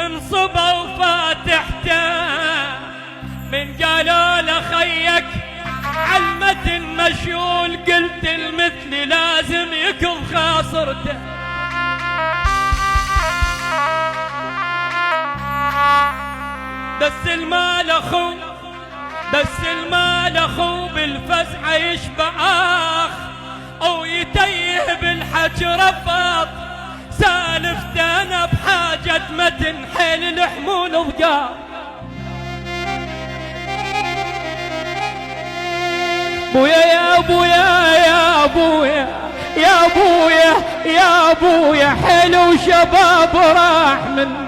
انصبه وفاتحته من قالوا له خيك علمة مشيول قلت المثل لازم يكون خاصرته بس المال اخو بالفزعة يشبع اخ او يتيه بالحج رفض سالفته انا بحاجة متن حيل الحمول وضقاف بويا يا بويا يا بويا يا بويا يا بويا حلو شباب راح من